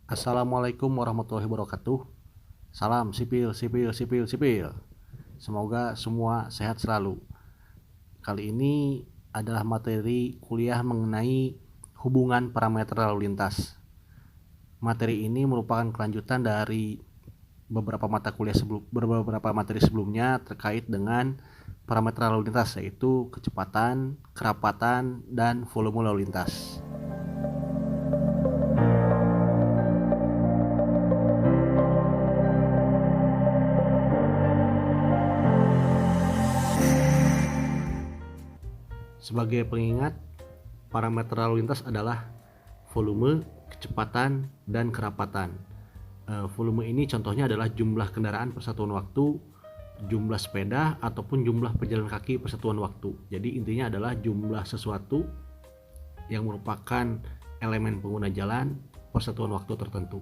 Assalamualaikum warahmatullahi wabarakatuh. Salam sipil, sipil, sipil, sipil. Semoga semua sehat selalu. Kali ini adalah materi kuliah mengenai hubungan parameter lalu lintas. Materi ini merupakan kelanjutan dari beberapa materi sebelumnya terkait dengan parameter lalu lintas, yaitu kecepatan, kerapatan, dan volume lalu lintas. Sebagai pengingat, parameter lalu lintas adalah volume, kecepatan, dan kerapatan. Volume ini contohnya adalah jumlah kendaraan per satuan waktu, jumlah sepeda, ataupun jumlah pejalan kaki per satuan waktu. Jadi intinya adalah jumlah sesuatu yang merupakan elemen pengguna jalan per satuan waktu tertentu.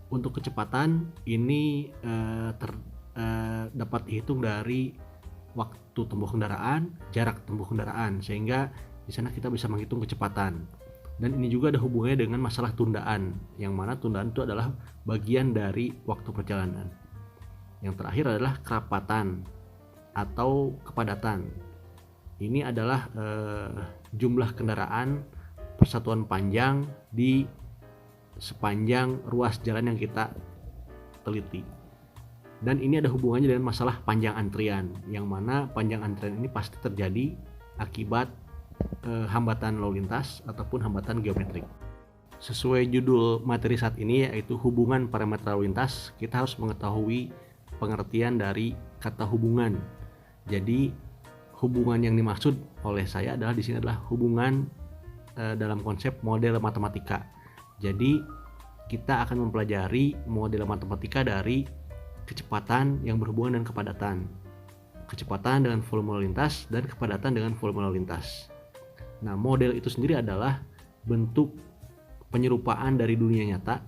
Untuk kecepatan ini dapat dihitung dari waktu tempuh kendaraan, jarak tempuh kendaraan, sehingga di sana kita bisa menghitung kecepatan. Dan ini juga ada hubungannya dengan masalah tundaan, yang mana tundaan itu adalah bagian dari waktu perjalanan. Yang terakhir adalah kerapatan atau kepadatan. Ini adalah jumlah kendaraan persatuan panjang di sepanjang ruas jalan yang kita teliti. Dan ini ada hubungannya dengan masalah panjang antrian, yang mana panjang antrian ini pasti terjadi akibat hambatan lalu lintas ataupun hambatan geometrik. Sesuai judul materi saat ini, yaitu hubungan parameter lalu lintas, kita harus mengetahui pengertian dari kata hubungan. Jadi hubungan yang dimaksud oleh saya adalah di sini adalah hubungan dalam konsep model matematika. Jadi kita akan mempelajari model matematika dari kecepatan yang berhubungan dengan kepadatan, kecepatan dengan volume lalu lintas, dan kepadatan dengan volume lalu lintas. Nah, model itu sendiri adalah bentuk penyerupaan dari dunia nyata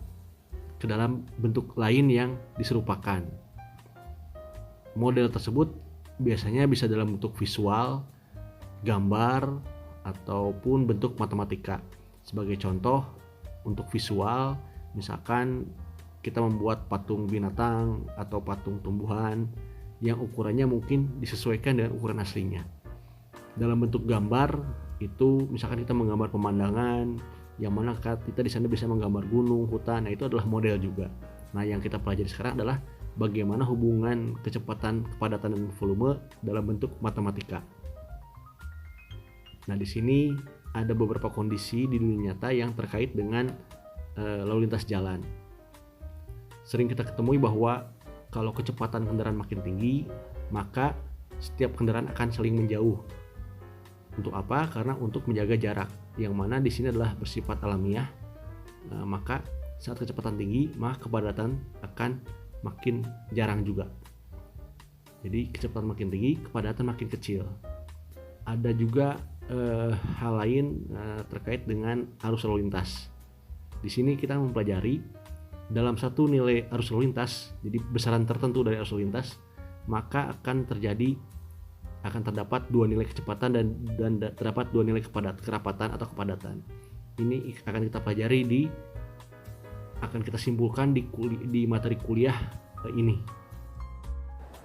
ke dalam bentuk lain yang diserupakan. Model tersebut biasanya bisa dalam bentuk visual, gambar, ataupun bentuk matematika. Sebagai contoh, untuk visual, misalkan kita membuat patung binatang atau patung tumbuhan yang ukurannya mungkin disesuaikan dengan ukuran aslinya. Dalam bentuk gambar itu misalkan kita menggambar pemandangan, yang mana kita di sana bisa menggambar gunung, hutan. Nah, itu adalah model juga. Nah, yang kita pelajari sekarang adalah bagaimana hubungan kecepatan, kepadatan, dan volume dalam bentuk matematika. Nah, di sini ada beberapa kondisi di dunia nyata yang terkait dengan lalu lintas jalan. Sering kita ketemui bahwa kalau kecepatan kendaraan makin tinggi, maka setiap kendaraan akan saling menjauh. Untuk apa? Karena untuk menjaga jarak, yang mana di sini adalah bersifat alamiah. Maka saat kecepatan tinggi, maka kepadatan akan makin jarang juga. Jadi kecepatan makin tinggi, kepadatan makin kecil. Ada juga hal lain terkait dengan arus lalu lintas. Di sini kita mempelajari dalam satu nilai arus lalu lintas, jadi besaran tertentu dari arus lalu lintas, maka akan terdapat dua nilai kecepatan dan terdapat dua nilai kerapatan atau kepadatan. Ini akan kita pelajari akan kita simpulkan di materi kuliah ini.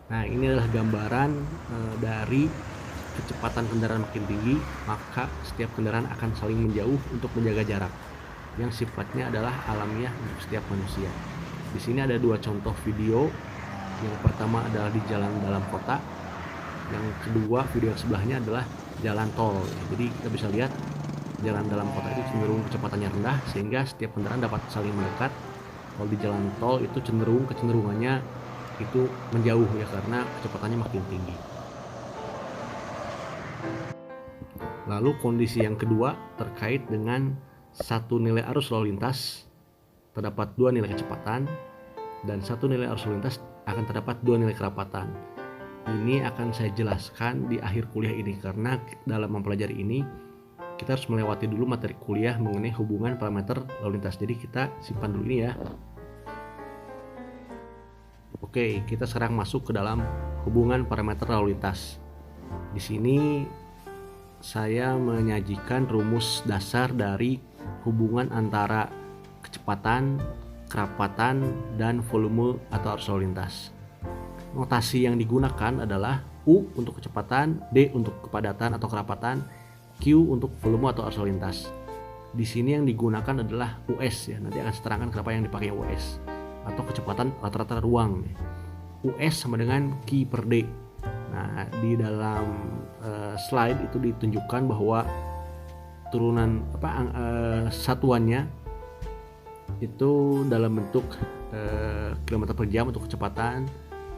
Nah, ini adalah gambaran dari kecepatan kendaraan makin tinggi, maka setiap kendaraan akan saling menjauh untuk menjaga jarak, yang sifatnya adalah alamiah untuk setiap manusia. Di sini ada dua contoh video. Yang pertama adalah di jalan dalam kota. Yang kedua, video yang sebelahnya adalah jalan tol. Jadi kita bisa lihat jalan dalam kota itu cenderung kecepatannya rendah, sehingga setiap kendaraan dapat saling mendekat. Kalau di jalan tol itu kecenderungannya itu menjauh, ya, karena kecepatannya makin tinggi. Lalu kondisi yang kedua terkait dengan satu nilai arus lalu lintas terdapat dua nilai kecepatan, dan satu nilai arus lalu lintas akan terdapat dua nilai kerapatan. Ini akan saya jelaskan di akhir kuliah ini, karena dalam mempelajari ini kita harus melewati dulu materi kuliah mengenai hubungan parameter lalu lintas. Jadi kita simpan dulu ini ya. Oke, kita sekarang masuk ke dalam hubungan parameter lalu lintas. Di sini saya menyajikan rumus dasar dari hubungan antara kecepatan, kerapatan, dan volume atau arus lalu lintas. Notasi yang digunakan adalah U untuk kecepatan, D untuk kepadatan atau kerapatan, Q untuk volume atau arus lalu lintas. Di sini yang digunakan adalah US ya. Nanti akan saya terangkan kenapa yang dipakai US atau kecepatan rata-rata ruang. US sama dengan Q per D. Nah, di dalam slide itu ditunjukkan bahwa turunan satuannya itu dalam bentuk kilometer per jam untuk kecepatan,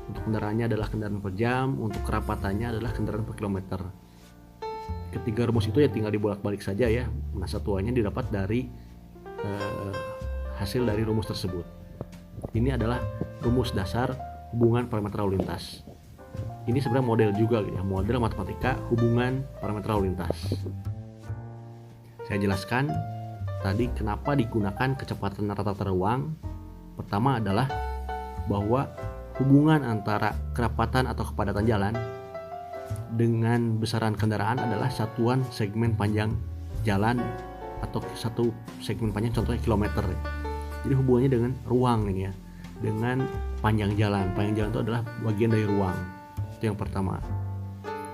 untuk kendaraannya adalah kendaraan per jam, untuk kerapatannya adalah kendaraan per kilometer. Ketiga rumus itu ya tinggal dibolak-balik saja ya. Nah, satuannya didapat dari hasil dari rumus tersebut. Ini adalah rumus dasar hubungan parameter lalu lintas. Ini sebenarnya model juga ya, model matematika hubungan parameter lalu lintas. Saya jelaskan tadi kenapa digunakan kecepatan rata-rata ruang. Pertama adalah bahwa hubungan antara kerapatan atau kepadatan jalan dengan besaran kendaraan adalah satuan segmen panjang jalan atau satu segmen panjang, contohnya kilometer. Jadi hubungannya dengan ruang ini ya, dengan panjang jalan. Panjang jalan itu adalah bagian dari ruang. Itu yang pertama.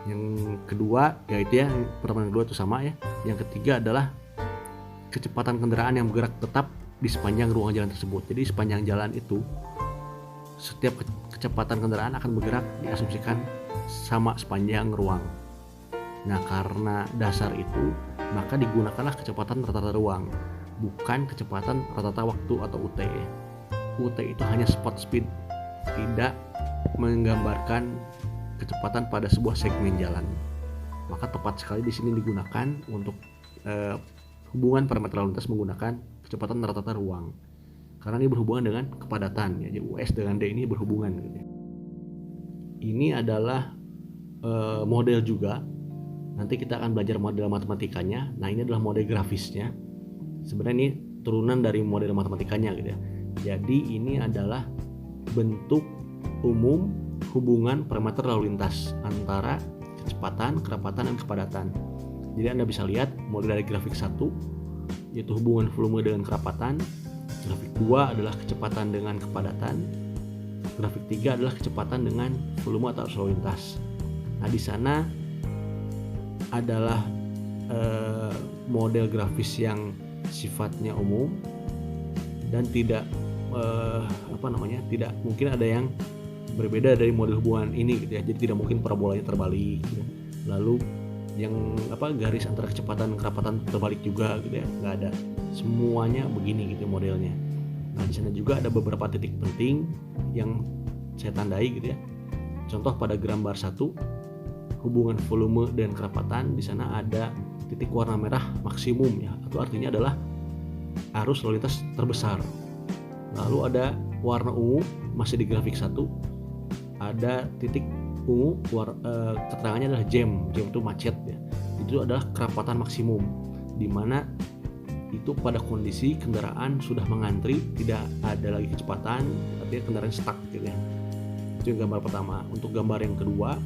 Yang kedua yaitu yang pertama dan kedua itu sama ya. Yang ketiga adalah kecepatan kendaraan yang bergerak tetap di sepanjang ruang jalan tersebut. Jadi sepanjang jalan itu setiap kecepatan kendaraan akan bergerak diasumsikan sama sepanjang ruang. Nah, karena dasar itu, maka digunakanlah kecepatan rata-rata ruang, bukan kecepatan rata-rata waktu atau UT. UT itu hanya spot speed, tidak menggambarkan kecepatan pada sebuah segmen jalan. Maka tepat sekali di sini digunakan untuk hubungan parameter lalu lintas menggunakan kecepatan rata-rata ruang. Karena ini berhubungan dengan kepadatan ya. Jadi US dengan D ini berhubungan gitu ya. Ini adalah model juga. Nanti kita akan belajar model matematikanya. Nah, ini adalah model grafisnya. Sebenarnya ini turunan dari model matematikanya gitu ya. Jadi ini adalah bentuk umum hubungan parameter lalu lintas antara kecepatan, kerapatan, dan kepadatan. Jadi Anda bisa lihat model dari grafik 1 yaitu hubungan volume dengan kerapatan. Grafik 2 adalah kecepatan dengan kepadatan. Grafik 3 adalah kecepatan dengan volume atau arus lalu lintas. Nah, di sana adalah model grafis yang sifatnya umum dan tidak tidak mungkin ada yang berbeda dari model hubungan ini gitu ya. Jadi tidak mungkin parabolanya terbalik gitu. Lalu yang garis antara kecepatan kerapatan terbalik juga gitu ya, nggak ada. Semuanya begini gitu modelnya. Nah, di sana juga ada beberapa titik penting yang saya tandai gitu ya. Contoh pada gambar 1 hubungan volume dan kerapatan, di sana ada titik warna merah maksimum ya, atau artinya adalah arus lalu lintas terbesar. Lalu ada warna ungu masih di grafik 1, ada titik ungu keterangannya adalah jam itu macet ya. Itu adalah kerapatan maksimum, di mana itu pada kondisi kendaraan sudah mengantri, tidak ada lagi kecepatan, artinya kendaraan stuck gitu ya. Itu yang gambar pertama. Untuk gambar yang kedua,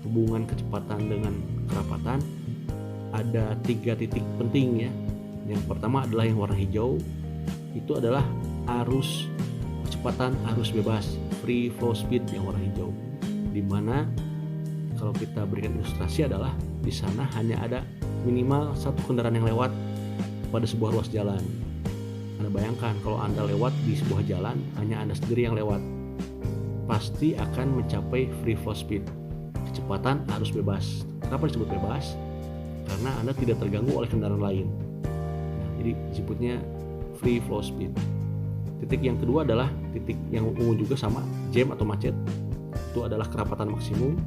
hubungan kecepatan dengan kerapatan, ada 3 titik penting ya. Yang pertama adalah yang warna hijau, itu adalah arus kecepatan arus bebas, free flow speed yang warna hijau. Dimana kalau kita berikan ilustrasi adalah di sana hanya ada minimal 1 kendaraan yang lewat pada sebuah ruas jalan. Anda bayangkan kalau Anda lewat di sebuah jalan hanya Anda sendiri yang lewat, pasti akan mencapai free flow speed, kecepatan arus bebas. Kenapa disebut bebas? Karena Anda tidak terganggu oleh kendaraan lain. Nah, jadi disebutnya free flow speed. Titik yang kedua adalah titik yang ungu juga sama, jam atau macet. Itu adalah kerapatan maksimum.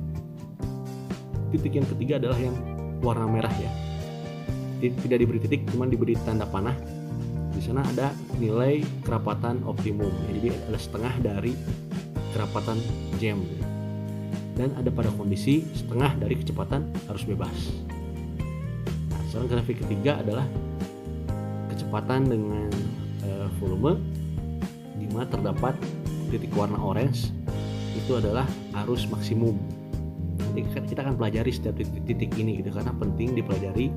Titik yang ketiga adalah yang warna merah ya. Tidak diberi titik, cuma diberi tanda panah. Di sana ada nilai kerapatan optimum. Jadi ada setengah dari kerapatan jam. Dan ada pada kondisi setengah dari kecepatan arus bebas. Nah, sekarang grafik ketiga adalah kecepatan dengan volume, di mana terdapat titik warna orange, itu adalah arus maksimum. Nanti kita akan pelajari setiap titik ini gitu, karena penting dipelajari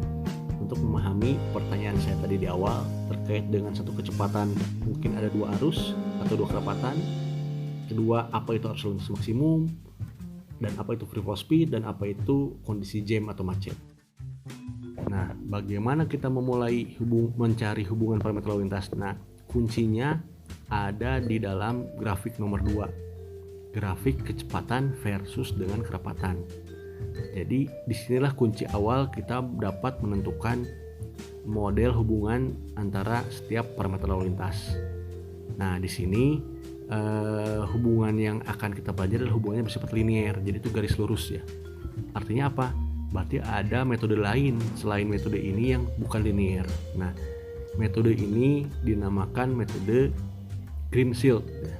untuk memahami pertanyaan saya tadi di awal terkait dengan satu kecepatan, mungkin ada 2 arus atau 2 kerapatan. Kedua, apa itu arus lalu lintas maksimum, dan apa itu free fall speed, dan apa itu kondisi jam atau macet. Nah, bagaimana kita memulai mencari hubungan parameter lalu lintas? Nah, kuncinya ada di dalam grafik nomor 2, grafik kecepatan versus dengan kerapatan. Jadi disinilah kunci awal kita dapat menentukan model hubungan antara setiap parameter lalu lintas. Nah, di sini hubungan yang akan kita pelajari adalah hubungannya bersifat linear, jadi itu garis lurus ya. Artinya apa? Berarti ada metode lain selain metode ini yang bukan linear. Nah, metode ini dinamakan metode Greensill ya.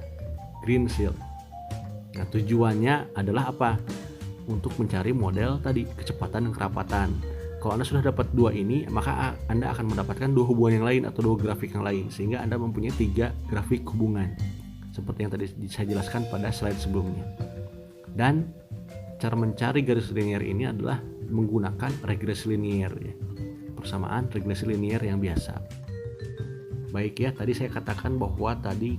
Greensill. Nah, tujuannya adalah apa? Untuk mencari model tadi kecepatan dan kerapatan. Kalau Anda sudah dapat 2 ini, maka Anda akan mendapatkan 2 hubungan yang lain atau 2 grafik yang lain, sehingga Anda mempunyai 3 grafik hubungan seperti yang tadi saya jelaskan pada slide sebelumnya. Dan cara mencari garis linear ini adalah menggunakan regresi linear ya. Persamaan regresi linear yang biasa. Baik ya, tadi saya katakan bahwa tadi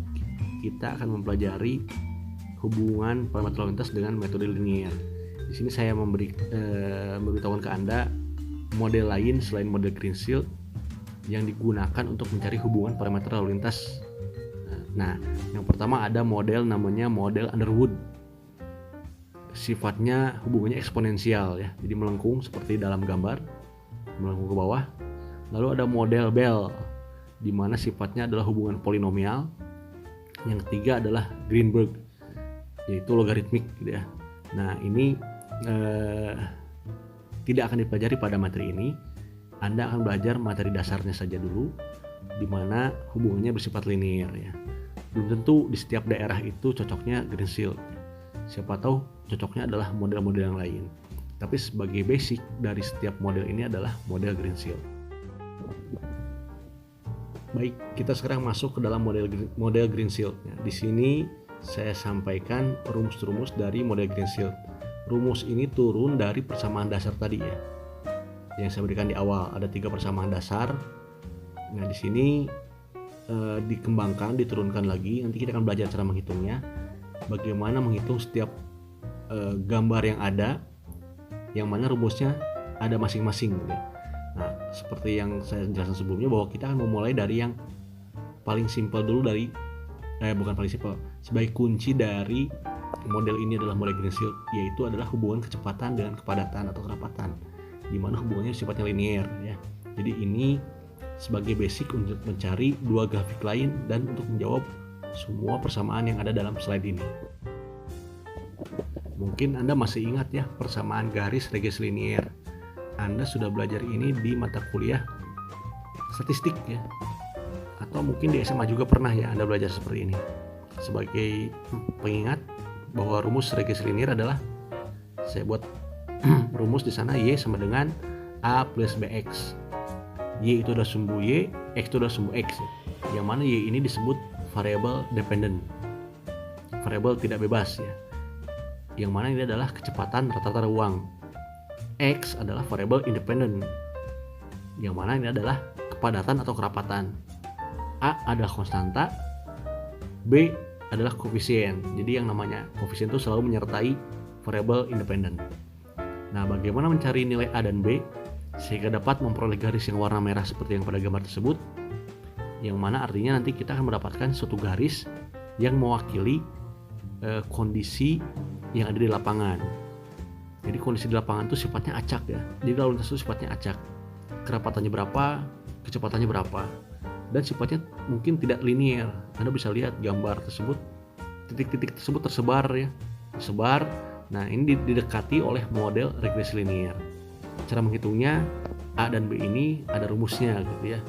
kita akan mempelajari hubungan parameter lalu lintas dengan metode linear. Di sini saya memberitahukan ke Anda model lain selain model Greensill yang digunakan untuk mencari hubungan parameter lalu lintas. Nah, yang pertama ada model namanya model Underwood. Sifatnya hubungannya eksponensial ya, jadi melengkung seperti dalam gambar, melengkung ke bawah. Lalu ada model Bell, di mana sifatnya adalah hubungan polinomial. Yang ketiga adalah Greenberg, yaitu logaritmik gitu ya. Nah, ini tidak akan dipelajari pada materi ini. Anda akan belajar materi dasarnya saja dulu, di mana hubungannya bersifat linear ya. Belum tentu di setiap daerah itu cocoknya Greensill. Siapa tahu cocoknya adalah model-model yang lain. Tapi sebagai basic dari setiap model ini adalah model Greensill. Baik, kita sekarang masuk ke dalam model Greensill. Di sini saya sampaikan rumus-rumus dari model Greensill. Rumus ini turun dari persamaan dasar tadi ya, yang saya berikan di awal. Ada 3 persamaan dasar. Nah, di sini dikembangkan, diturunkan lagi. Nanti kita akan belajar cara menghitungnya, bagaimana menghitung setiap gambar yang ada, yang mana rumusnya ada masing-masing gitu. Nah, seperti yang saya jelaskan sebelumnya, bahwa kita akan memulai dari yang paling simpel dulu, dari bukan paling simpel, sebagai kunci dari model ini adalah model Greensill, yaitu adalah hubungan kecepatan dengan kepadatan atau kerapatan, di mana hubungannya sifatnya linear ya. Jadi ini sebagai basic untuk mencari 2 grafik lain dan untuk menjawab semua persamaan yang ada dalam slide ini. Mungkin Anda masih ingat ya persamaan garis regresi linear. Anda sudah belajar ini di mata kuliah statistik ya. Atau mungkin di SMA juga pernah ya Anda belajar seperti ini. Sebagai pengingat bahwa rumus regresi linear adalah, saya buat rumus di sana, Y sama dengan A plus BX. Y itu adalah sumbu Y, X itu adalah sumbu X. Yang mana Y ini disebut variable dependent, variable tidak bebas ya. Yang mana ini adalah kecepatan rata-rata ruang. X adalah variable independent, yang mana ini adalah kepadatan atau kerapatan. A adalah konstanta, B adalah koefisien. Jadi yang namanya koefisien itu selalu menyertai variable independent. Nah, bagaimana mencari nilai A dan B sehingga dapat memperoleh garis yang warna merah seperti yang pada gambar tersebut, yang mana artinya nanti kita akan mendapatkan suatu garis yang mewakili kondisi yang ada di lapangan. Jadi kondisi di lapangan itu sifatnya acak ya. Jadi lalu lintas itu sifatnya acak. Kerapatannya berapa, kecepatannya berapa, dan sifatnya mungkin tidak linear. Anda bisa lihat gambar tersebut, titik-titik tersebut tersebar ya, tersebar. Nah, ini didekati oleh model regresi linear. Cara menghitungnya, A dan B ini ada rumusnya gitu ya.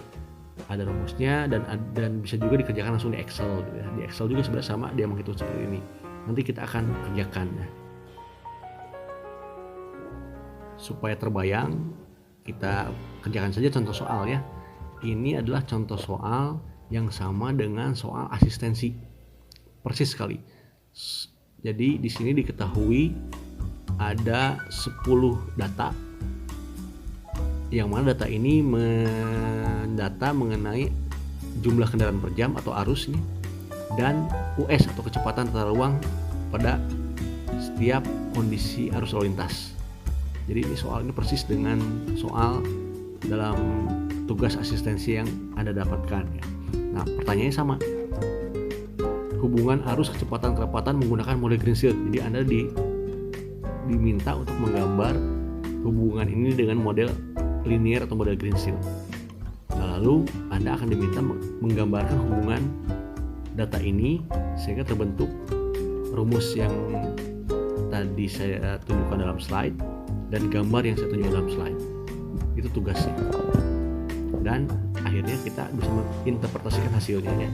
Ada rumusnya dan bisa juga dikerjakan langsung di Excel gitu ya. Di Excel juga sebenarnya sama, dia menghitung seperti ini. Nanti kita akan kerjakan ya. Supaya terbayang, kita kerjakan saja contoh soal ya. Ini adalah contoh soal yang sama dengan soal asistensi. Persis sekali. Jadi di sini diketahui ada 10 data yang mana data ini mendata mengenai jumlah kendaraan per jam atau arus nih, dan US atau kecepatan tata ruang pada setiap kondisi arus lalu lintas. Jadi ini soal ini persis dengan soal dalam tugas asistensi yang Anda dapatkan ya. Nah, pertanyaannya sama. Hubungan arus kecepatan kerapatan menggunakan model Greensill. Jadi Anda diminta untuk menggambar hubungan ini dengan model linear atau model Greensill. Nah, lalu Anda akan diminta menggambarkan hubungan data ini sehingga terbentuk rumus yang tadi saya tunjukkan dalam slide dan gambar yang saya tunjukkan dalam slide. Itu tugasnya. Dan akhirnya kita bisa menginterpretasikan hasilnya ya.